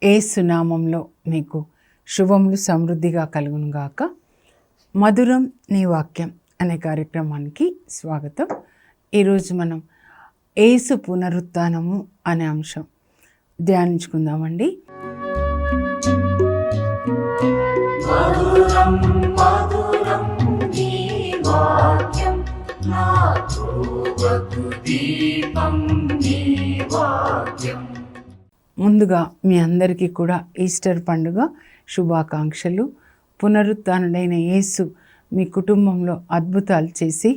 యేసు నామంలో మీకు శుభములు సమృద్ధిగా కలుగునుగాక. మధురం నీ వాక్యం అనే కార్యక్రమానికి స్వాగతం. ఈరోజు మనం యేసు పునరుత్థానము అనే అంశం ధ్యానించుకుందామండి. మధురం మధురం నీ వాక్యం, నా త్రోవకు దీపం నీ వాక్యం. ముందుగా మీ అందరికీ కూడా ఈస్టర్ పండుగ శుభాకాంక్షలు. పునరుత్థానుడైన యేసు మీ కుటుంబంలో అద్భుతాలు చేసి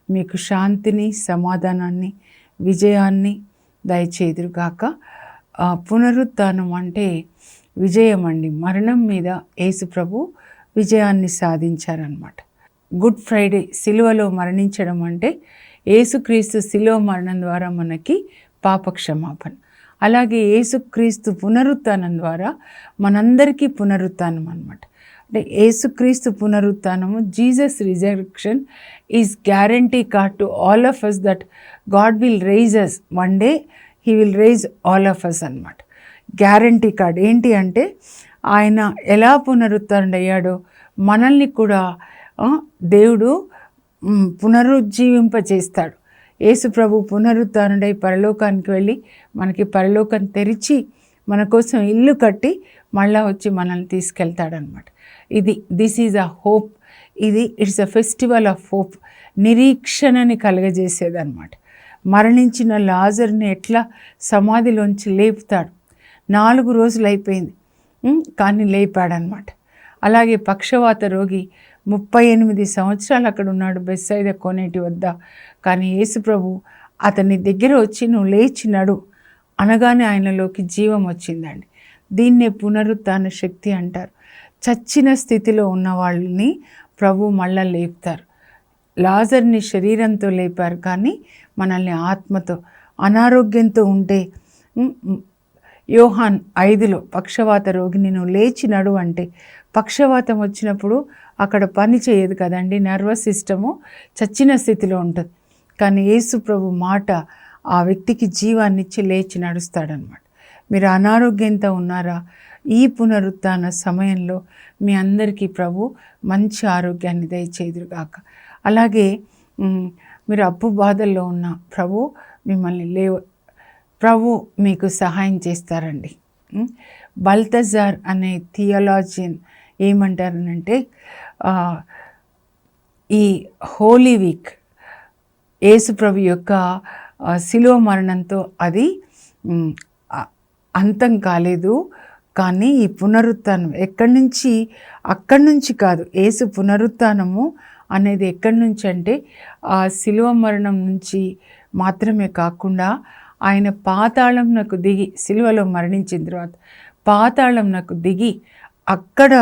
మీకు శాంతిని, సమాధానాన్ని, విజయాన్ని దయచేదురుగాక. పునరుత్థానం అంటే విజయం అండి. మరణం మీద యేసు ప్రభు విజయాన్ని సాధించారనమాట. గుడ్ ఫ్రైడే సిలువలో మరణించడం అంటే యేసుక్రీస్తు సిలువ మరణం ద్వారా మనకి పాపక్షమాపణ. అలాగే యేసుక్రీస్తు పునరుత్థానం ద్వారా మనందరికీ పునరుత్థానం అనమాట. అంటే యేసుక్రీస్తు పునరుత్థానము, Jesus resurrection is guarantee card to all of us that God will rise us one day, he will rise all of us అనమాట. గ్యారంటీ కార్డ్ ఏంటి అంటే ఆయన ఎలా పునరుత్థానుడయ్యాడో మనల్ని కూడా దేవుడు పునరుజ్జీవింపచేస్తాడు. యేసు ప్రభు పునరుత్థానుడై పరలోకానికి వెళ్ళి మనకి పరలోకం తెరిచి మన కోసం ఇల్లు కట్టి మళ్ళా వచ్చి మనల్ని తీసుకెళ్తాడనమాట. This is a hope. It's a festival of hope. నిరీక్షణని కలగజేసేదన్నమాట. మరణించిన లాజర్ని ఎట్లా సమాధిలోంచి లేపుతాడు. 4 రోజులు అయిపోయింది కానీ లేపాడనమాట. అలాగే పక్షవాత రోగి 38 సంవత్సరాలు అక్కడ ఉన్నాడు బెత్సైదా కోనేటి వద్ద. కానీ యేసు ప్రభు అతని దగ్గర వచ్చి నువ్వు లేచి నడు అనగానే ఆయనలోకి జీవం వచ్చిందండి. దీన్నే పునరుత్థాన శక్తి అంటారు. చచ్చిన స్థితిలో ఉన్న వాళ్ళని ప్రభు మళ్ళా లేపుతారు. లాజర్ని శరీరంతో లేపారు కానీ మనల్ని ఆత్మతో, అనారోగ్యంతో ఉంటే యోహాన్ 5లో పక్షవాత రోగిని నువ్వు లేచి నడు అంటే పక్షవాతం వచ్చినప్పుడు అక్కడ పని చేయదు కదండి. నర్వస్ సిస్టము చచ్చిన స్థితిలో ఉంటుంది. కానీ యేసు ప్రభు మాట ఆ వ్యక్తికి జీవాన్నిచ్చి లేచి నడుస్తాడనమాట. మీరు అనారోగ్యంతో ఉన్నారా? ఈ పునరుత్థాన సమయంలో మీ అందరికీ ప్రభు మంచి ఆరోగ్యాన్ని దయచేదురుగాక. అలాగే మీరు అప్పు బాధల్లో ఉన్న మిమ్మల్ని ప్రభు మీకు సహాయం చేస్తారండి. బల్తజార్ అనే థియాలజియన్ ఏమంటారనంటే ఈ హోలీ వీక్ యేసు ప్రభు యొక్క శిలువ మరణంతో అది అంతం కాలేదు. కానీ ఈ పునరుత్థానం అక్కడి నుంచి కాదు. యేసు పునరుత్థానము అనేది ఎక్కడి నుంచి అంటే ఆ శిలువ మరణం నుంచి మాత్రమే కాకుండా ఆయన పాతాళంనకు దిగి, శిలువలో మరణించిన తర్వాత పాతాళంనకు దిగి అక్కడ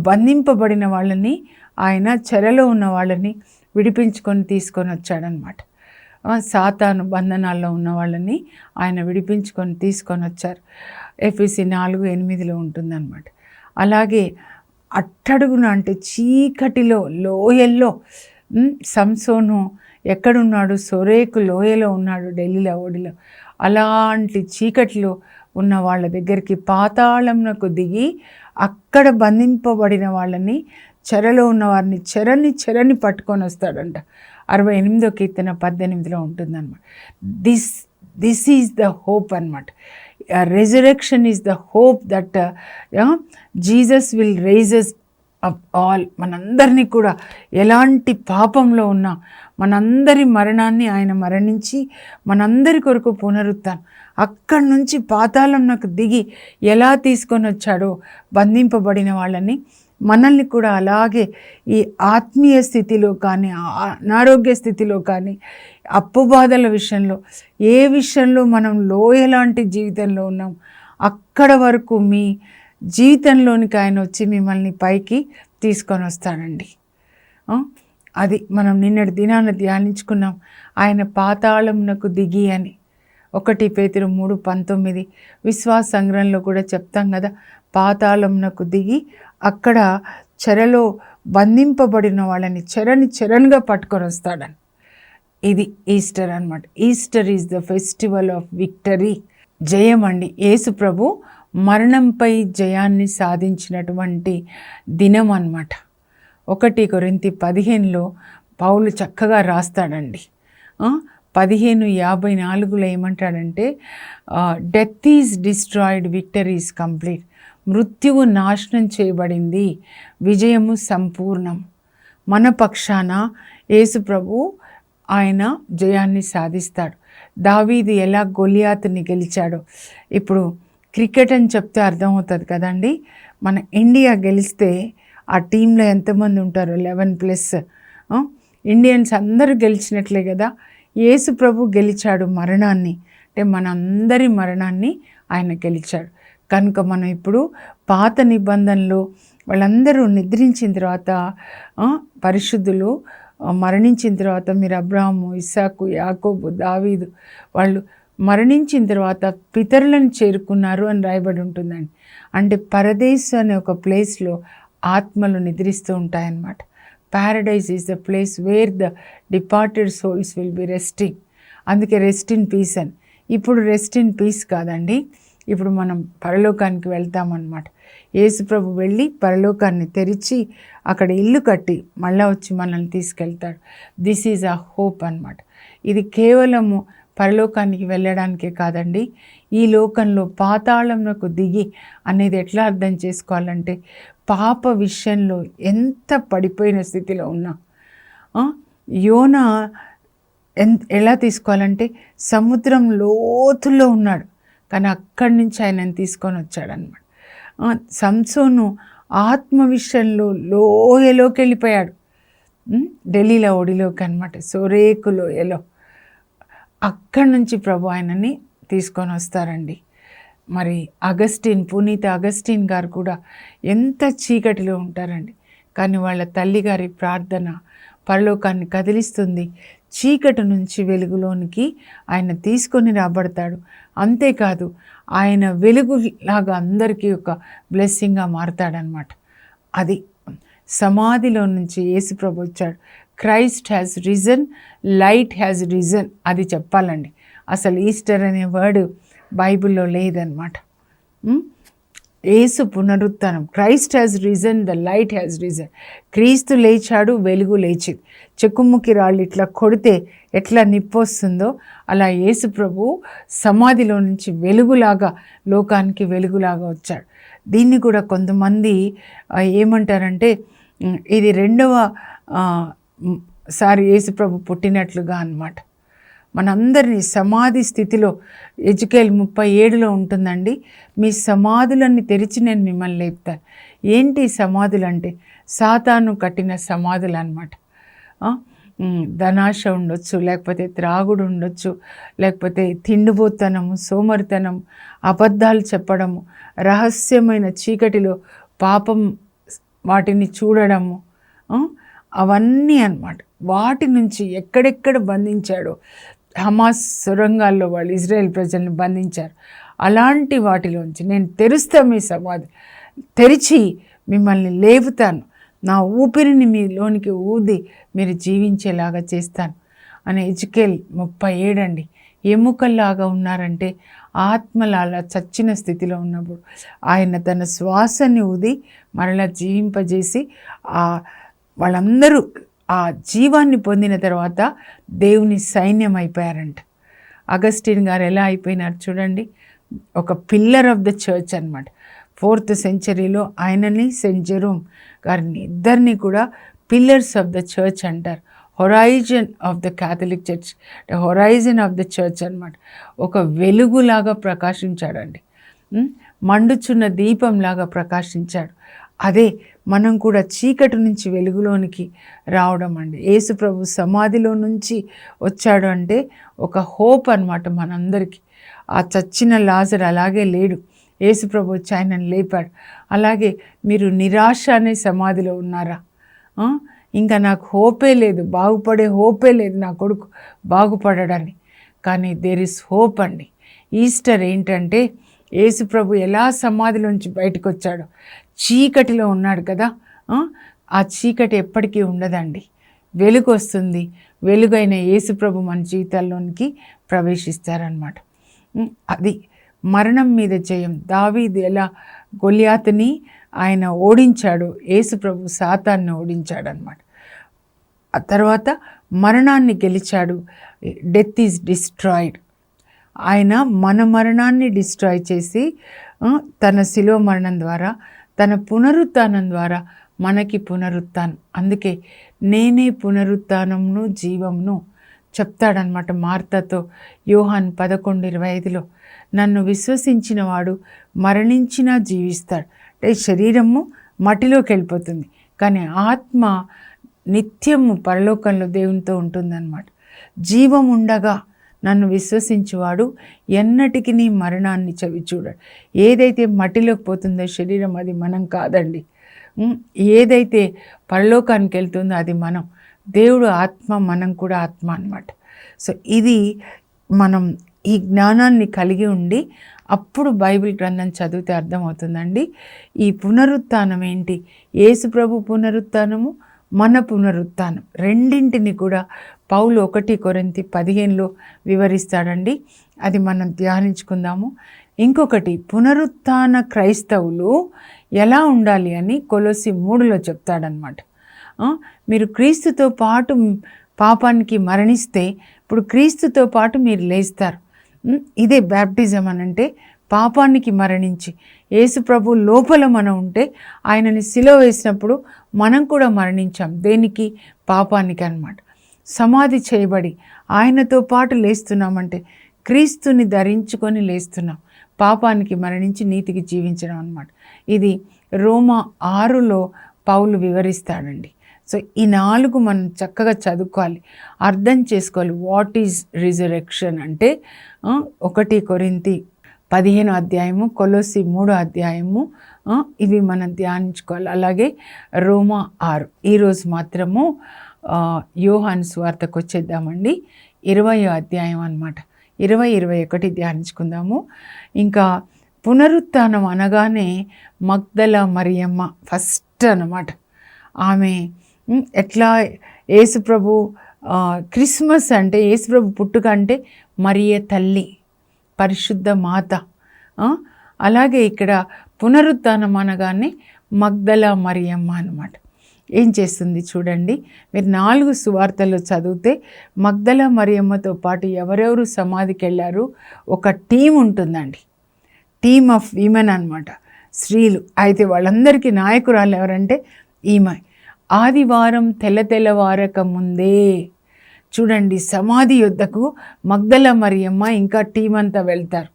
బంధింపబడిన వాళ్ళని, ఆయన చెరలో ఉన్న వాళ్ళని విడిపించుకొని తీసుకొని వచ్చాడనమాట. సాతాను బంధనాల్లో ఉన్న వాళ్ళని ఆయన విడిపించుకొని తీసుకొని వచ్చారు. ఎఫెసీ 4:8 ఉంటుందన్నమాట. అలాగే అట్టడుగున అంటే చీకటిలో, లోయల్లో సంసోను ఎక్కడున్నాడు? సొరేకు లోయలో ఉన్నాడు, ఢిల్లీలో, ఓడిలో. అలాంటి చీకటిలో ఉన్న వాళ్ళ దగ్గరికి పాతాళంనకు దిగి అక్కడ బంధింపబడిన వాళ్ళని, చెరలో ఉన్న వారిని చెరని పట్టుకొని వస్తాడంట. 68వ కీర్తన 18 ఉంటుందన్నమాట. దిస్ ఈజ్ ద హోప్ అనమాట. Resurrection is the hope that Jesus will rises up all. మనందరినీ కూడా ఎలాంటి పాపంలో ఉన్నా మనందరి మరణాన్ని ఆయన మరణించి మనందరి కొరకు పునరుత్థానం, అక్కడి నుంచి పాతాళంనకు దిగి ఎలా తీసుకొని వచ్చాడో బంధింపబడిన వాళ్ళని, మనల్ని కూడా అలాగే ఈ ఆత్మీయ స్థితిలో కానీ, అనారోగ్య స్థితిలో కానీ, అప్పు బాధల విషయంలో, ఏ విషయంలో మనం లోయలాంటి జీవితంలో ఉన్నాం అక్కడ వరకు మీ జీవితంలోనికి ఆయన వచ్చి మిమ్మల్ని పైకి తీసుకొని వస్తాడండి. అది మనం నిన్నటి దినాన ధ్యానించుకున్నాం. ఆయన పాతాళంనకు దిగి అని 1 పేతురు 3:19 విశ్వాస సంగ్రహంలో కూడా చెప్తాం కదా. పాతాళంనకు దిగి అక్కడ చెరలో బంధింపబడిన వాళ్ళని చెరన్గా పట్టుకొని వస్తాడని. ఇది ఈస్టర్ అన్నమాట. Easter is the festival of victory. జయం అండి. యేసు ప్రభు మరణంపై జయాన్ని సాధించినటువంటి దినం అన్నమాట. 1 కొరింథీ 15లో పౌలు చక్కగా రాస్తాడండి. 15:54లో ఏమంటాడంటే, death is destroyed, victory is complete. మృత్యువు నాశనం చేయబడింది, విజయము సంపూర్ణం. మన పక్షాన యేసు ప్రభు ఆయన జయాన్ని సాధిస్తాడు. దావీదు ఎలా గొలియాతుని గెలిచాడో, ఇప్పుడు క్రికెట్ అని చెప్తే అర్థమవుతుంది కదండి. మన ఇండియా గెలిస్తే ఆ టీంలో ఎంతమంది ఉంటారు? 11+. ఇండియన్స్ అందరూ గెలిచినట్లే కదా. యేసు ప్రభు గెలిచాడు మరణాన్ని, అంటే మనందరి మరణాన్ని ఆయన గెలిచాడు. కనుక మనం ఇప్పుడు పాత నిబంధనలు వాళ్ళందరూ నిద్రించిన తర్వాత, పరిశుద్ధులు మరణించిన తర్వాత, మీరు అబ్రాహాము, ఇస్సాకు, యాకోబు, దావీదు వాళ్ళు మరణించిన తర్వాత పితరులను చేరుకున్నారు అని రాయబడి ఉంటుందండి. అంటే పరదేశ్ అనే ఒక ప్లేస్లో ఆత్మలు నిద్రిస్తూ ఉంటాయన్నమాట. Paradise is the place where the departed souls will be resting. అందుకే రెస్ట్ ఇన్ పీస్ అని. ఇప్పుడు రెస్ట్ ఇన్ పీస్ కాదండి, ఇప్పుడు మనం పరలోకానికి వెళ్తామన్నమాట. యేసు ప్రభు వెళ్ళి పరలోకాన్ని తెరిచి అక్కడ ఇల్లు కట్టి మళ్ళీ వచ్చి మనల్ని తీసుకెళ్తాడు. దిస్ ఈజ్ అ హోప్ అన్నమాట. ఇది కేవలము పరలోకానికి వెళ్ళడానికే కాదండి, ఈ లోకంలో పాతాళంలోకి దిగి అనేది ఎట్లా అర్థం చేసుకోవాలంటే, పాప విషయంలో ఎంత పడిపోయిన స్థితిలో ఉన్నా యోనా ఎలా తీసుకోవాలంటే, సముద్రం లోతుల్లో ఉన్నాడు కానీ అక్కడి నుంచి ఆయనను తీసుకొని వచ్చాడనమాట. సంసోను ఆత్మ విషయంలో లోయలోకి వెళ్ళిపోయాడు, ఢిల్లీలో ఒడిలోకి అనమాట, సోరేకు లోయలో. అక్కడి నుంచి ప్రభు ఆయనని తీసుకొని వస్తారండి. మరి పునీత అగస్టిన్ గారు కూడా ఎంత చీకటిలో ఉంటారండి, కానీ వాళ్ళ తల్లిగారి ప్రార్థన పరలోకాన్ని కదిలిస్తుంది. చీకటి నుంచి వెలుగులోనికి ఆయన తీసుకొని రాబడతాడు. అంతేకాదు, ఆయన వెలుగులాగా అందరికీ ఒక బ్లెస్సింగ్గా మారతాడనమాట. అది సమాధిలో నుంచి యేసు ప్రభు వచ్చాడు. Christ has risen, light has risen. అది చెప్పాలండి. అసలు ఈస్టర్ అనే వర్డ్ బైబిల్లో లేదనమాట. యేసు పునరుత్థానం, Christ has risen, the light has risen. Kristu లేచాడు, వెలుగు లేచింది. చెక్కుముక్కి రాళ్ళు ఇట్లా కొడితే ఎట్లా నిప్పు వస్తుందో అలా యేసు ప్రభు సమాధిలో నుంచి వెలుగులాగా, లోకానికి వెలుగులాగా వచ్చాడు. దీన్ని కూడా కొంతమంది ఏమంటారంటే, ఇది 2వ సారి యేసు ప్రభు పుట్టినట్లుగా అన్నమాట. మనందరినీ సమాధి స్థితిలో ఎజెకియెల్ 37లో ఉంటుందండి. మీ సమాధులన్నీ తెరిచి నేను మిమ్మల్ని లేపుతాను. ఏంటి సమాధులు అంటే? సాతాను కట్టిన సమాధులు అన్నమాట. ధనాశ ఉండొచ్చు, లేకపోతే త్రాగుడు ఉండొచ్చు, లేకపోతే తిండిపోతనము, సోమరితనం, అబద్ధాలు చెప్పడము, రహస్యమైన చీకటిలో పాపం వాటిని చూడడము, అవన్నీ అన్నమాట. వాటి నుంచి ఎక్కడెక్కడ బంధించాడో, హమాస్ సొరంగాల్లో వాళ్ళు ఇజ్రాయెల్ ప్రజల్ని బంధించారు. అలాంటి వాటిలోంచి నేను తెరుస్తా, మీ సమాధి తెరిచి మిమ్మల్ని లేపుతాను, నా ఊపిరిని మీలోనికి ఊది మీరు జీవించేలాగా చేస్తాను అని ఎజెకియెల్ 37 అండి. ఎముకల్లాగా ఉన్నారంటే ఆత్మల అలా చచ్చిన స్థితిలో ఉన్నప్పుడు ఆయన తన శ్వాసని ఊది మరలా జీవింపజేసి వాళ్ళందరూ ఆ జీవాన్ని పొందిన తర్వాత దేవుని సైన్యం అయిపోయారంట. అగస్టిన్ గారు ఎలా అయిపోయినారు చూడండి, ఒక పిల్లర్ ఆఫ్ ద చర్చ్ అన్నమాట. 4th సెంచరీలో ఆయనని, సెయింట్ జెరోమ్ గారిని, ఇద్దరిని కూడా పిల్లర్స్ ఆఫ్ ద చర్చ్ అంటారు. Horizon of the Catholic church, horizon of the church అన్నమాట. ఒక వెలుగులాగా ప్రకాశించాడండి, మండుచున్న దీపంలాగా ప్రకాశించాడు. అదే మనం కూడా చీకటి నుంచి వెలుగులోనికి రావడం అండి. యేసు ప్రభు సమాధిలో నుంచి వచ్చాడు అంటే ఒక హోప్ అన్నమాట మనందరికీ. ఆ చచ్చిన లాజరు అలాగే లేడు, యేసు ప్రభు వచ్చి ఆయనను లేపాడు. అలాగే మీరు నిరాశ అనే సమాధిలో ఉన్నారా? ఇంకా నాకు హోపే లేదు, బాగుపడే హోపే లేదు, నా కొడుకు బాగుపడడానికి. కానీ దేర్ ఇస్ హోప్ అండి. ఈస్టర్ ఏంటంటే, యేసు ప్రభు ఎలా సమాధిలోంచి బయటకు వచ్చాడో, చీకటిలో ఉన్నాడు కదా, ఆ చీకటి ఎప్పటికీ ఉండదండి, వెలుగు వస్తుంది. వెలుగైన యేసు ప్రభు మన జీవితాల్లోనికి ప్రవేశిస్తారనమాట. అది మరణం మీద జయం. దావీదు ఎలా గొలియాతుని ఆయన ఓడించాడు, యేసు ప్రభు సాతాన్ని ఓడించాడు అన్నమాట. ఆ తర్వాత మరణాన్ని గెలిచాడు. Death is destroyed. ఆయన మన మరణాన్ని డిస్ట్రాయ్ చేసి తన శిలువ మరణం ద్వారా, తన పునరుత్థానం ద్వారా మనకి పునరుత్థానం. అందుకే నేనే పునరుత్థానమును జీవమును చెప్తాడనమాట మార్తతో యోహాను 11:25లో. నన్ను విశ్వసించిన వాడు మరణించినా జీవిస్తాడు. అంటే శరీరము మట్టిలోకి వెళ్ళిపోతుంది, కానీ ఆత్మ నిత్యము పరలోకంలో దేవునితో ఉంటుందన్నమాట. జీవం ఉండగా నన్ను విశ్వసించువాడు ఎన్నటికి నీ మరణాన్ని చవి చూడాడు. ఏదైతే మట్టిలోకి పోతుందో శరీరం, అది మనం కాదండి. ఏదైతే పరలోకానికి వెళ్తుందో అది మనం. దేవుడు ఆత్మ, మనం కూడా ఆత్మ అన్నమాట. సో ఇది మనం ఈ జ్ఞానాన్ని కలిగి ఉండి అప్పుడు బైబిల్ గ్రంథం చదివితే అర్థమవుతుందండి. ఈ పునరుత్థానం ఏంటి, యేసు ప్రభు పునరుత్థానము, మన పునరుత్థానం, రెండింటిని కూడా పౌలు 1 కొరింథీ 15లో వివరిస్తాడండి. అది మనం ధ్యానించుకుందాము. ఇంకొకటి, పునరుత్థాన క్రైస్తవులు ఎలా ఉండాలి అని కొలొస్సీ 3లో చెప్తాడనమాట. మీరు క్రీస్తుతో పాటు పాపానికి మరణిస్తే ఇప్పుడు క్రీస్తుతో పాటు మీరు లేస్తారు. ఇదే బ్యాప్టిజం అనంటే, పాపానికి మరణించి యేసు ప్రభు లోపల మనం ఉంటే ఆయనని సిలువ వేసినప్పుడు మనం కూడా మరణించాం. దేనికి? పాపానికి అన్నమాట. సమాధి చేయబడి ఆయనతో పాటు లేస్తున్నామంటే క్రీస్తుని ధరించుకొని లేస్తున్నాం. పాపానికి మరణించి నీతికి జీవించడం అన్నమాట. ఇది రోమా 6లో పౌలు వివరిస్తాడండి. సో ఈ 4 మనం చక్కగా చదువుకోవాలి, అర్థం చేసుకోవాలి. వాట్ ఈజ్ రిజరెక్షన్ అంటే 1 కొరింథీ 15 అధ్యాయము, కొలొస్సీ 3 అధ్యాయము, ఇవి మనం ధ్యానించుకోవాలి. అలాగే రోమా 6. ఈరోజు మాత్రము యోహాను సువార్తకు వచ్చేద్దామండి. 20వ అధ్యాయం అన్నమాట. 20, 21 ధ్యానించుకుందాము. ఇంకా పునరుత్థానం అనగానే మగ్దల మరియమ్మ ఫస్ట్ అన్నమాట. ఆమె ఎట్లా యేసుప్రభు క్రిస్మస్ అంటే యేసుప్రభు పుట్టుక అంటే మరియ తల్లి, పరిశుద్ధ మాత. అలాగే ఇక్కడ పునరుత్థానం అనగానే మగ్దల మరియమ్మ అన్నమాట. ఏం చేస్తుంది చూడండి. మీరు 4 సువార్తల్లో చదివితే మగ్దల మరియమ్మతో పాటు ఎవరెవరు సమాధికి వెళ్ళారు, ఒక టీం ఉంటుందండి. టీమ్ ఆఫ్ విమెన్ అన్నమాట, స్త్రీలు. అయితే వాళ్ళందరికీ నాయకురాలు ఎవరంటే ఈమె. ఆదివారం తెల్లవారక ముందే చూడండి సమాధి యొద్దకు మగ్దల మరియమ్మ ఇంకా టీం అంతా వెళ్తారు.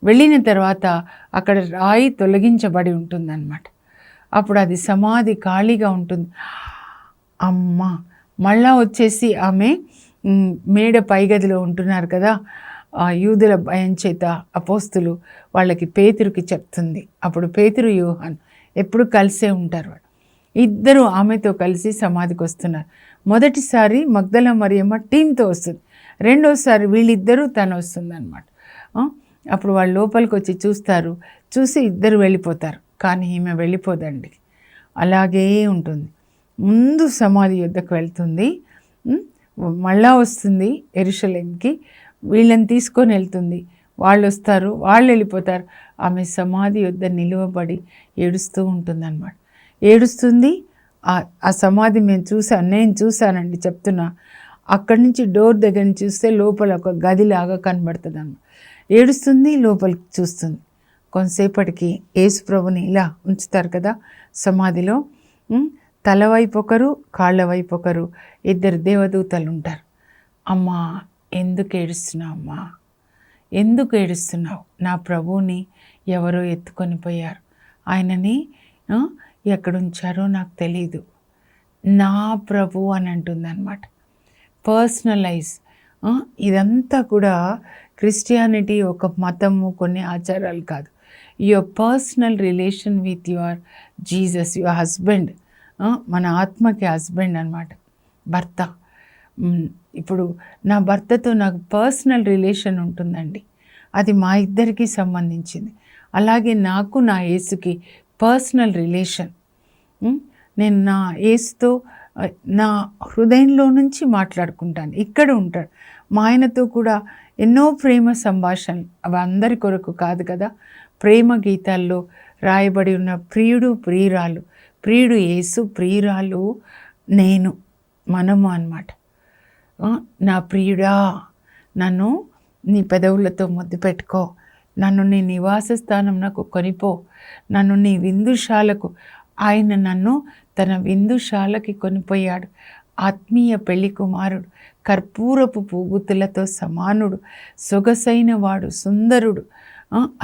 వెళ్ళిన తర్వాత అక్కడ రాయి తొలగించబడి ఉంటుందన్నమాట. అప్పుడు అది సమాధి ఖాళీగా ఉంటుంది. అమ్మ మళ్ళా వచ్చేసి ఆమె మేడ పైగదిలో ఉంటున్నారు కదా, యూదుల భయం చేత అపోస్తులు వాళ్ళకి పేతురుకి చెప్తుంది. అప్పుడు పేతురు, యోహాను ఎప్పుడు కలిసే ఉంటారు. వాళ్ళు ఇద్దరు ఆమెతో కలిసి సమాధికి వస్తున్నారు. మొదటిసారి మగ్దల మరియమ్మ టీంతో వస్తుంది, రెండోసారి వీళ్ళిద్దరూ తను వస్తుంది అనమాట. అప్పుడు వాళ్ళు లోపలికి వచ్చి చూస్తారు, చూసి ఇద్దరు వెళ్ళిపోతారు. కానీ ఈమె వెళ్ళిపోదండి, అలాగే ఉంటుంది. ముందు సమాధి యొద్దకు వెళ్తుంది, మళ్ళా వస్తుంది యెరూషలేంకి, వీళ్ళని తీసుకొని వెళ్తుంది. వాళ్ళు వస్తారు, వాళ్ళు వెళ్ళిపోతారు. ఆమె సమాధి యొద్ద నిలువబడి ఏడుస్తూ ఉంటుందన్నమాట. ఏడుస్తుంది. ఆ సమాధి నేను చూశానండి, చెప్తున్నా. అక్కడి నుంచి డోర్ దగ్గర నుంచి చూస్తే లోపల ఒక గదిలాగా కనబడుతుంది అన్నమాట. ఏడుస్తుంది, లోపలికి చూస్తుంది. కొంతసేపటికి యేసుప్రభుని ఇలా ఉంచుతారు కదా సమాధిలో, తల వైపు ఒకరు, కాళ్ళ వైపు ఒకరు, ఇద్దరు దేవదూతలు ఉంటారు. అమ్మా ఎందుకు ఏడుస్తున్నావు అమ్మా, ఎందుకు ఏడుస్తున్నావు? నా ప్రభువుని ఎవరో ఎత్తుకొని పోయారు, ఆయనని ఎక్కడుంచారో నాకు తెలీదు, నా ప్రభు అని అంటుంది అనమాట. పర్సనలైజ్. ఇదంతా కూడా క్రిస్టియానిటీ ఒక మతము, కొన్ని ఆచారాలు కాదు. Your personal relation with your Jesus, your husband. మన ఆత్మకి హస్బెండ్ అన్నమాట, భర్త. ఇప్పుడు నా భర్తతో నాకు పర్సనల్ రిలేషన్ ఉంటుందండి, అది మా ఇద్దరికి సంబంధించింది. అలాగే నాకు నా యేసుకి పర్సనల్ రిలేషన్. నేను నా యేసుతో నా హృదయంలో నుంచి మాట్లాడుకుంటాను. ఇక్కడ ఉంటాడు, మా ఆయనతో కూడా ఎన్నో ప్రేమ సంభాషణలు, అవి అందరి కొరకు కాదు కదా. ప్రేమ గీతాల్లో రాయబడి ఉన్న ప్రియుడు ప్రియురాలు, ప్రియుడు యేసు, ప్రియురాలు నేను, మనము అన్నమాట. నా ప్రియుడా, నన్ను నీ పెదవులతో ముద్దు పెట్టుకో, నన్ను నీ నివాస స్థానం నాకు కొనిపో, నన్ను నీ విందుశాలకు, ఆయన నన్ను తన విందుశాలకి కొనిపోయాడు. ఆత్మీయ పెళ్లి కుమారుడు, కర్పూరపు పూగుతులతో సమానుడు, సొగసైన వాడు, సుందరుడు,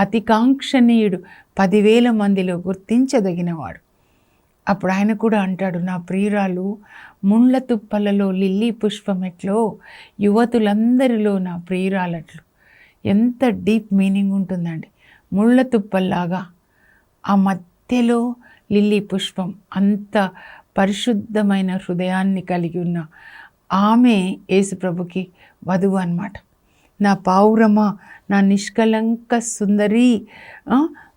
అతి కాంక్షణీయుడు, 10,000 మందిలో గుర్తించదగినవాడు. అప్పుడు ఆయన కూడా అంటాడు, నా ప్రియురాలు ముళ్ళ తుప్పలలో లిల్లీ పుష్పమెట్లో, యువతులందరిలో నా ప్రియురాలట్లు. ఎంత డీప్ మీనింగ్ ఉంటుందండి. ముళ్ళ తుప్పల్లాగా ఆ మధ్యలో లిల్లీ పుష్పం, అంత పరిశుద్ధమైన హృదయాన్ని కలిగి ఉన్న ఆమె యేసుప్రభుకి వధువు అన్నమాట. నా పావురమా, నా నిష్కలంక సుందరి,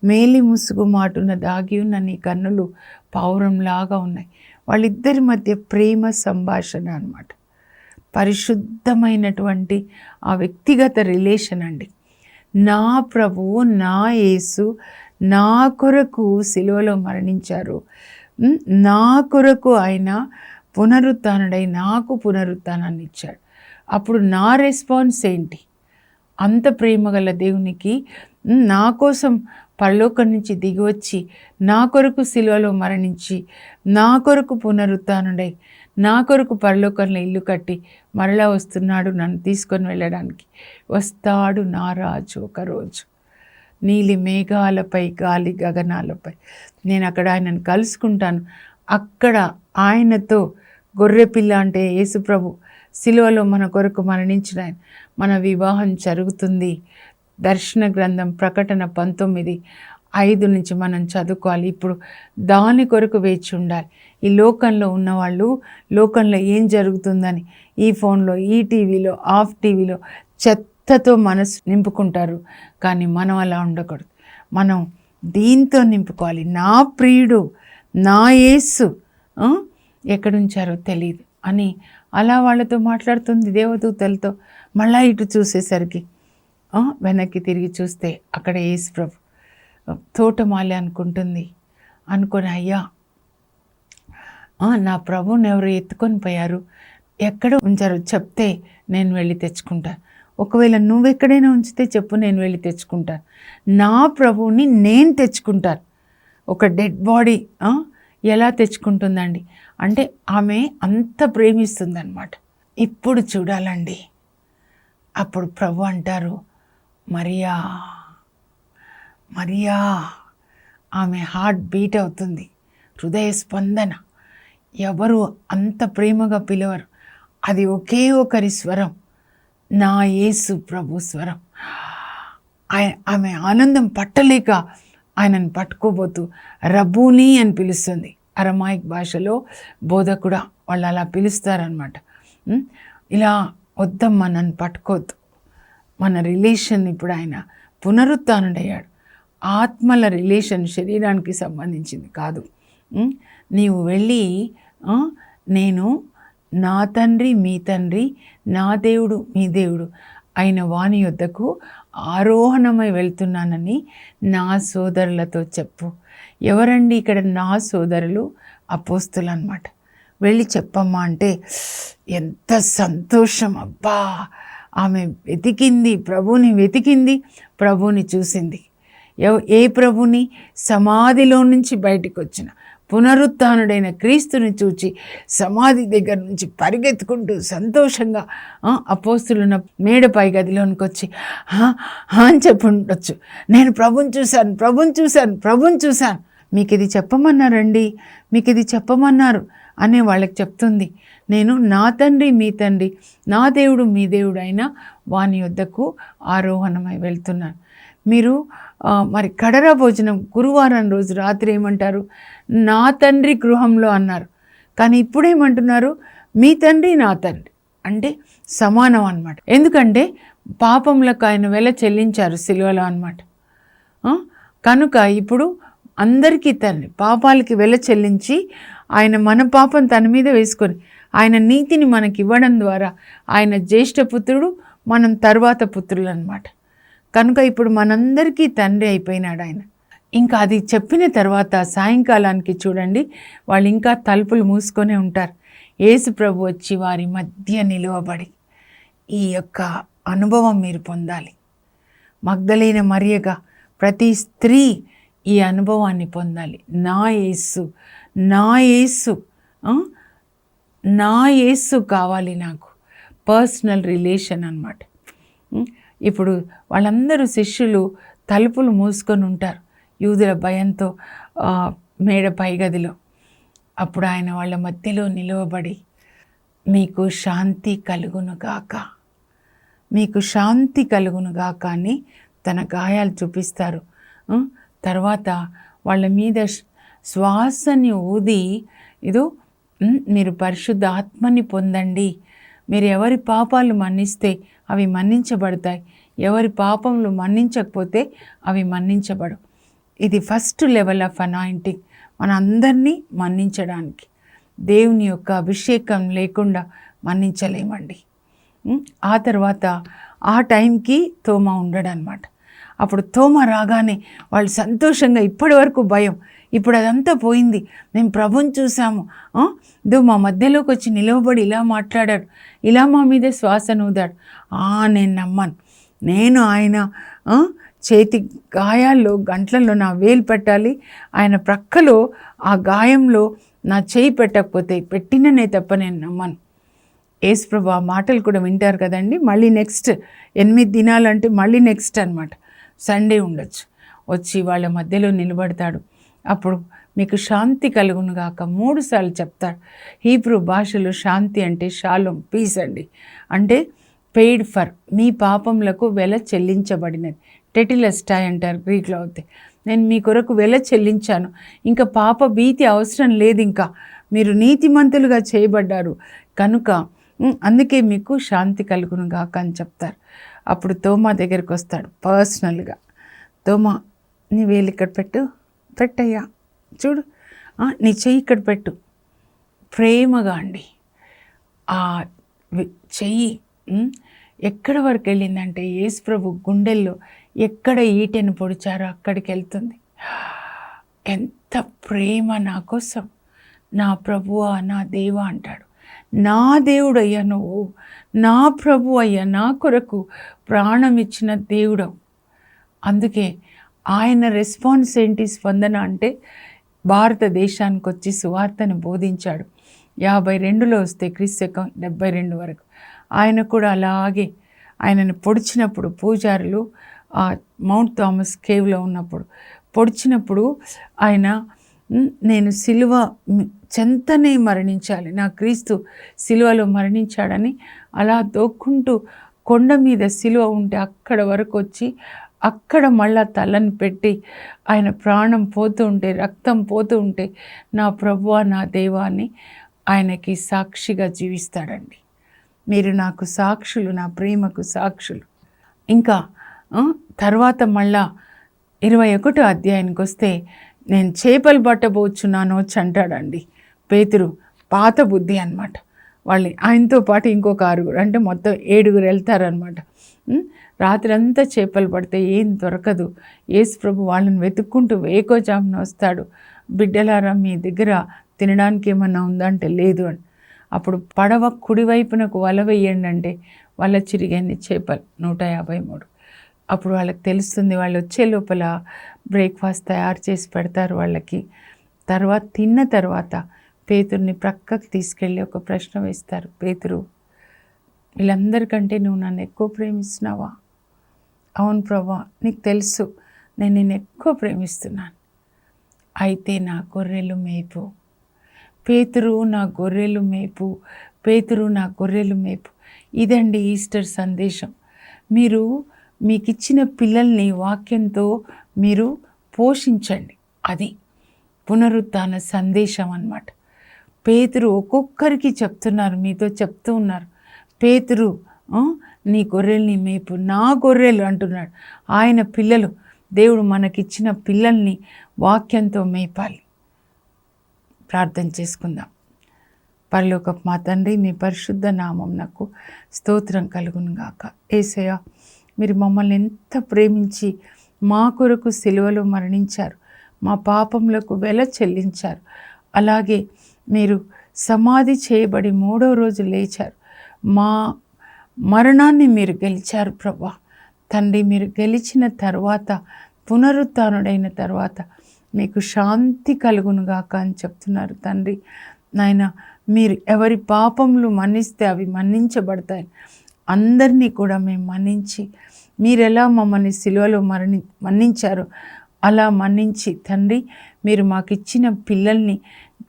మేలి ముసుగు మాటున దాగి ఉన్న నీ కన్నులు పావురంలాగా ఉన్నాయి. వాళ్ళిద్దరి మధ్య ప్రేమ సంభాషణ అన్నమాట. పరిశుద్ధమైనటువంటి ఆ వ్యక్తిగత రిలేషన్ అండి. నా ప్రభువు, నా యేసు నా కొరకు సిలువలో మరణించారు, నా కొరకు ఆయన పునరుత్థానుడై నాకు పునరుత్థానాన్ని ఇచ్చాడు. అప్పుడు నా రెస్పాన్స్ ఏంటి? అంత ప్రేమగల దేవునికి నా కోసం పరలోకం నుంచి దిగివచ్చి నా కొరకు సిలువలో మరణించి నా కొరకు పునరుత్థానుడై నా కొరకు పరలోకంలో ఇల్లు కట్టి మరలా వస్తున్నాడు నన్ను తీసుకొని వెళ్ళడానికి. వస్తాడు నా రాజు ఒకరోజు నీలి మేఘాలపై, గాలి గగనాలపై. నేను అక్కడ ఆయనను కలుసుకుంటాను. అక్కడ ఆయనతో గొర్రెపిల్ల అంటే యేసుప్రభు సిలువలో మన కొరకు మరణించిన ఆయన, మన వివాహం జరుగుతుంది. దర్శన గ్రంథం ప్రకటన 19:5 నుంచి మనం చదువుకోవాలి. ఇప్పుడు దాని కొరకు వేచి ఉండాలి. ఈ లోకంలో ఉన్నవాళ్ళు లోకంలో ఏం జరుగుతుందని ఈ ఫోన్లో, ఈ టీవీలో, ఆఫ్ టీవీలో చెత్తతో మనసు నింపుకుంటారు. కానీ మనం అలా ఉండకూడదు. మనం దీంతో నింపుకోవాలి. నా ప్రియుడు, నా యేసు ఎక్కడుంచారో తెలియదు అని అలా వాళ్ళతో మాట్లాడుతుంది దేవదూతలతో. మళ్ళా ఇటు చూసేసరికి వెనక్కి తిరిగి చూస్తే అక్కడ యేసు ప్రభు తోటమాలి అనుకుంటుంది. అనుకొని అయ్యా నా ప్రభుని ఎవరు ఎత్తుకొని పోయారు, ఎక్కడ ఉంచారో చెప్తే నేను వెళ్ళి తెచ్చుకుంటాను. ఒకవేళ నువ్వెక్కడైనా ఉంచితే చెప్పు, నేను వెళ్ళి తెచ్చుకుంటాను. నా ప్రభువుని నేను తెచ్చుకుంటాను. ఒక డెడ్ బాడీ ఎలా తెచ్చుకుంటుందండి అంటే ఆమె అంత ప్రేమిస్తుందన్నమాట. ఇప్పుడు చూడాలండి. అప్పుడు ప్రభు అంటారు, మరియా మరియా. ఆమె హార్ట్ బీట్ అవుతుంది, హృదయ స్పందన. ఎవరు అంత ప్రేమగా పిలవరు. అది ఒకే ఒకరి స్వరం, నా యేసు ప్రభు స్వరం. ఆమె ఆనందం పట్టలేక ఆయనను పట్టుకోబోతూ రబ్బూని అని పిలుస్తుంది. అరమాయిక్ భాషలో బోధకుడా వాళ్ళు అలా పిలుస్తారనమాట. ఇలా వద్దమ్మా, నన్ను పట్టుకోవద్దు. మన రిలేషన్ ఇప్పుడు ఆయన పునరుత్థానుడయ్యాడు. ఆత్మల రిలేషన్ శరీరానికి సంబంధించింది కాదు. నీవు వెళ్ళి నేను నా తండ్రి మీ తండ్రి, నా దేవుడు మీ దేవుడు అయిన వాని యొద్దకు ఆరోహణమై వెళ్తున్నానని నా సోదరులతో చెప్పు. ఎవరండి ఇక్కడ నా సోదరులు? అపోస్తులు అన్నమాట. వెళ్ళి చెప్పమ్మా అంటే ఎంత సంతోషం. అబ్బా, ఆమె వెతికింది, ప్రభుని వెతికింది, ప్రభుని చూసింది. ఏ ప్రభుని? సమాధిలో నుంచి బయటికి వచ్చిన పునరుత్థానుడైన క్రీస్తుని చూచి సమాధి దగ్గర నుంచి పరిగెత్తుకుంటూ సంతోషంగా అపోస్తులున్న మేడపై గదిలోనికి వచ్చి అని చెప్పి ఉండొచ్చు, నేను ప్రభుని చూశాను, ప్రభుని చూశాను, ప్రభుని చూశాను. మీకు ఇది చెప్పమన్నారండి, మీకు ఇది చెప్పమన్నారు అనే వాళ్ళకి చెప్తుంది. నేను నా తండ్రి మీ తండ్రి, నా దేవుడు మీ దేవుడు అయినా వాని యొద్దకు ఆరోహణమై వెళ్తున్నాను. మీరు మరి కడర భోజనం గురువారం రోజు రాత్రి ఏమంటారు? నా తండ్రి గృహంలో అన్నారు. కానీ ఇప్పుడేమంటున్నారు? మీ తండ్రి నా తండ్రి. అంటే సమానం అన్నమాట. ఎందుకంటే పాపములకు ఆయన వెల చెల్లించారు సిలువలో అన్నమాట. కనుక ఇప్పుడు అందరికీ తండ్రి, పాపాలకి వెల చెల్లించి ఆయన మన పాపం తన మీద వేసుకొని ఆయన నీతిని మనకి ఇవ్వడం ద్వారా ఆయన జ్యేష్ఠపుత్రుడు, మనం తర్వాత పుత్రులు అన్నమాట. కనుక ఇప్పుడు మనందరికీ తండ్రి అయిపోయినాడు ఆయన. ఇంకా అది చెప్పిన తర్వాత సాయంకాలానికి చూడండి, వాళ్ళు ఇంకా తలుపులు మూసుకొనే ఉంటారు. యేసు ప్రభు వచ్చి వారి మధ్య నిలువబడి, ఈ యొక్క అనుభవం మీరు పొందాలి. మగ్దలేన మరియగా ప్రతి స్త్రీ ఈ అనుభవాన్ని పొందాలి. నా యేసు, నా యేసు, నా యేసు కావాలి నాకు. పర్సనల్ రిలేషన్ అన్నమాట. ఇప్పుడు వాళ్ళందరూ శిష్యులు తలుపులు మూసుకొని ఉంటారు యూదుల భయంతో మేడ పైగదిలో. అప్పుడు ఆయన వాళ్ళ మధ్యలో నిలవబడి, మీకు శాంతి కలుగునుగాక, మీకు శాంతి కలుగునుగాక అని తన గాయాలు చూపిస్తారు. తర్వాత వాళ్ళ మీద శ్వాసని ఊది, ఇదో మీరు పరిశుద్ధ ఆత్మని పొందండి. మీరు ఎవరి పాపాలు మన్నిస్తే అవి మన్నించబడతాయి, ఎవరి పాపములు మన్నించకపోతే అవి మన్నించబడు. ఇది ఫస్ట్ లెవెల్ ఆఫ్ అనాయింటింగ్, మన అందరినీ మన్నించడానికి. దేవుని యొక్క అభిషేకం లేకుండా మన్నించలేమండి. ఆ తర్వాత ఆ టైంకి తోమ ఉండడు అనమాట. అప్పుడు తోమ రాగానే వాళ్ళు సంతోషంగా, ఇప్పటి వరకు భయం, ఇప్పుడు అదంతా పోయింది, మేము ప్రభుని చూసాము, ఇదో మా మధ్యలోకి వచ్చి నిలవబడి ఇలా మాట్లాడాడు, ఇలా మా మీద శ్వాస నూదాడు, నేను నమ్మను, నేను ఆయన చేతి గాయాల్లో గంటలలో నా వేలు పెట్టాలి, ఆయన ప్రక్కలో ఆ గాయంలో నా చేయి పెట్టకపోతే పెట్టిననే తప్ప నేను నమ్మను. యేసుప్రభు ఆ మాటలు కూడా వింటారు కదండి. మళ్ళీ నెక్స్ట్ 8 దినాలంటే మళ్ళీ నెక్స్ట్ అనమాట, సండే ఉండొచ్చు, వచ్చి వాళ్ళ మధ్యలో నిలబడతాడు. అప్పుడు మీకు శాంతి కలుగును గాక 3 సార్లు చెప్తాడు. హీబ్రూ భాషలో శాంతి అంటే షాలోమ్, పీస్ అండి. అంటే పెయిడ్ ఫర్, మీ పాపములకు వెల చెల్లించబడినది. టెటిలెస్టాయ్ అంటారు గ్రీక్లో అవుతాయి. నేను మీ కొరకు వెల చెల్లించాను, ఇంకా పాప భీతి అవసరం లేదు, ఇంకా మీరు నీతిమంతులుగా చేయబడ్డారు కనుక అందుకే మీకు శాంతి కలుగును గాక అని చెప్తారు. అప్పుడు తోమా దగ్గరికి వస్తాడు పర్సనల్గా. తోమా, నీ వేలు ఇక్కడ పెట్టయ్యా, చూడు, నీ చెయ్యి ఇక్కడ పెట్టు. ప్రేమగా అండి ఆ చెయ్యి ఎక్కడి వరకు వెళ్ళిందంటే యేసుప్రభు గుండెల్లో ఎక్కడ ఈటెను పొడిచారో అక్కడికి వెళ్తుంది. ఎంత ప్రేమ నా కోసం, నా ప్రభువా నా దేవా అంటాడు. నా దేవుడు అయ్యా నువ్వు, నా ప్రభు అయ్యా, నా కొరకు ప్రాణం ఇచ్చిన దేవుడవు. అందుకే ఆయన రెస్పాన్స్ ఏంటి? స్పందన అంటే భారతదేశానికి వచ్చి సువార్తను బోధించాడు. 52లో వస్తే క్రీస్తు 72 వరకు ఆయన కూడా అలాగే ఆయనను పొడిచినప్పుడు, పూజారులు మౌంట్ థామస్ కేవ్లో ఉన్నప్పుడు పొడిచినప్పుడు ఆయన, నేను సిలువ చెంతనే మరణించాలి, నా క్రీస్తు సిలువలో మరణించాడని అలా దోక్కుంటూ కొండ మీద సిలువ ఉంటే అక్కడ వరకు వచ్చి అక్కడ మళ్ళా తలని పెట్టి ఆయన ప్రాణం పోతూ ఉంటే, రక్తం పోతూ ఉంటే, నా ప్రభువా నా దేవా అని ఆయనకి సాక్షిగా జీవిస్తాడండి. మీరు నాకు సాక్షులు, నా ప్రేమకు సాక్షులు. ఇంకా తర్వాత మళ్ళా 21వ అధ్యాయానికి వస్తే, నేను చేపలు పట్టబోచున్నాను వచ్చి అంటాడండి పేతురు. పాత బుద్ధి అన్నమాట. వాళ్ళు ఆయనతో పాటు ఇంకొక 6, అంటే మొత్తం 7 వెళ్తారనమాట. రాత్రి అంతా చేపలు పడితే ఏం దొరకదు. యేసుప్రభు వాళ్ళని వెతుక్కుంటూ వేకోజామున వస్తాడు. బిడ్డలారా, మీ దగ్గర తినడానికి ఏమన్నా ఉందంటే లేదు అని. అప్పుడు పడవ కుడివైపునకు వల వేయండి అంటే వల చిరిగింది, చేపలు 153. అప్పుడు వాళ్ళకి తెలుస్తుంది. వాళ్ళు వచ్చే లోపల బ్రేక్ఫాస్ట్ తయారు చేసి పెడతారు వాళ్ళకి. తర్వాత తిన్న తర్వాత పేతురుని ప్రక్కకు తీసుకెళ్ళి ఒక ప్రశ్న వేస్తారు. పేతురు, వీళ్ళందరికంటే నువ్వు నన్ను ఎక్కువ ప్రేమిస్తున్నావా? అవును ప్రభా, నీకు తెలుసు నేను నిన్ను ఎక్కువ ప్రేమిస్తున్నాను. అయితే నా గొర్రెలు మేపు. పేతురు నా గొర్రెలు మేపు, పేతురు నా గొర్రెలు మేపు. ఇదండి ఈస్టర్ సందేశం. మీరు మీకు ఇచ్చిన పిల్లల్ని వాక్యంతో మీరు పోషించండి. అది పునరుత్థాన సందేశం అన్నమాట. పేతురు ఒక్కొక్కరికి చెప్తున్నారు, మీతో చెప్తూ ఉన్నారు. పేతురు, నీ గొర్రెల్ని మేపు, నా గొర్రెలు అంటున్నాడు. ఆయన పిల్లలు, దేవుడు మనకిచ్చిన పిల్లల్ని వాక్యంతో మేపాలి. ప్రార్థన చేసుకుందాం. పరలోకపు మా తండ్రి, మీ పరిశుద్ధ నామం నాకు స్తోత్రం కలుగును గాక. యేసయ్య, మీరు మమ్మల్ని ఎంత ప్రేమించి మా కొరకు సిలువలో మరణించారు, మా పాపములకు వెల చెల్లించారు. అలాగే మీరు సమాధి చేయబడి 3వ రోజు లేచారు. మా మరణాన్ని మీరు గెలిచారు ప్రభా. తండ్రి, మీరు గెలిచిన తర్వాత, పునరుత్థానుడైన తర్వాత మీకు శాంతి కలుగునుగాక అని చెప్తున్నారు తండ్రి. నాయన, మీరు ఎవరి పాపములు మన్నిస్తే అవి మన్నించబడతాయి. అందరినీ కూడా మేము మన్నించి, మీరెలా మమ్మల్ని సిలువలో మన్నించారో అలా మన్నించి తండ్రి, మీరు మాకు ఇచ్చిన పిల్లల్ని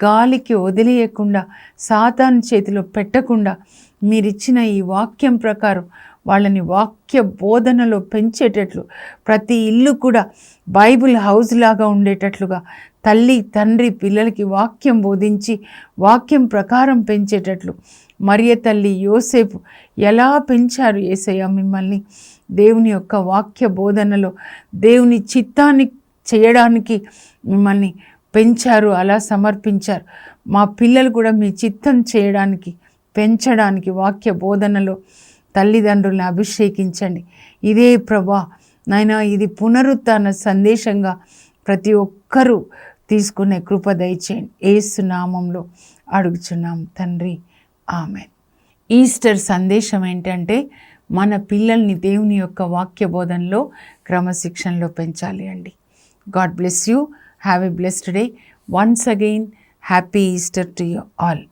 గాలికి వదిలేయకుండా, సాతాను చేతిలో పెట్టకుండా, మీరిచ్చిన ఈ వాక్యం ప్రకారం వాళ్ళని వాక్య బోధనలో పెంచేటట్లు, ప్రతి ఇల్లు కూడా బైబిల్ హౌస్ లాగా ఉండేటట్లుగా తల్లి తండ్రి పిల్లలకి వాక్యం బోధించి వాక్యం ప్రకారం పెంచేటట్లు, మరియ తల్లి యోసేపు ఎలా పెంచారు యేసయ్య మిమ్మల్ని, దేవుని యొక్క వాక్య బోధనలో దేవుని చిత్తాన్ని చేయడానికి మిమ్మల్ని పెంచారు, అలా సమర్పించారు. మా పిల్లలు కూడా మీ చిత్తం చేయడానికి, పెంచడానికి వాక్య బోధనలో తల్లిదండ్రులను అభిషేకించండి. ఇదే ప్రభా నాయనా, ఇది పునరుత్థాన సందేశంగా ప్రతి ఒక్కరూ తీసుకునే కృప దయచేయండి. యేసు నామంలో అడుగుచున్నాం తండ్రి, ఆమేన్. ఈస్టర్ సందేశం ఏంటంటే, మన పిల్లల్ని దేవుని యొక్క వాక్య బోధనలో క్రమశిక్షణలో పెంచాలి అండి. God bless you. Have a blessed day. Once again happy Easter to you all.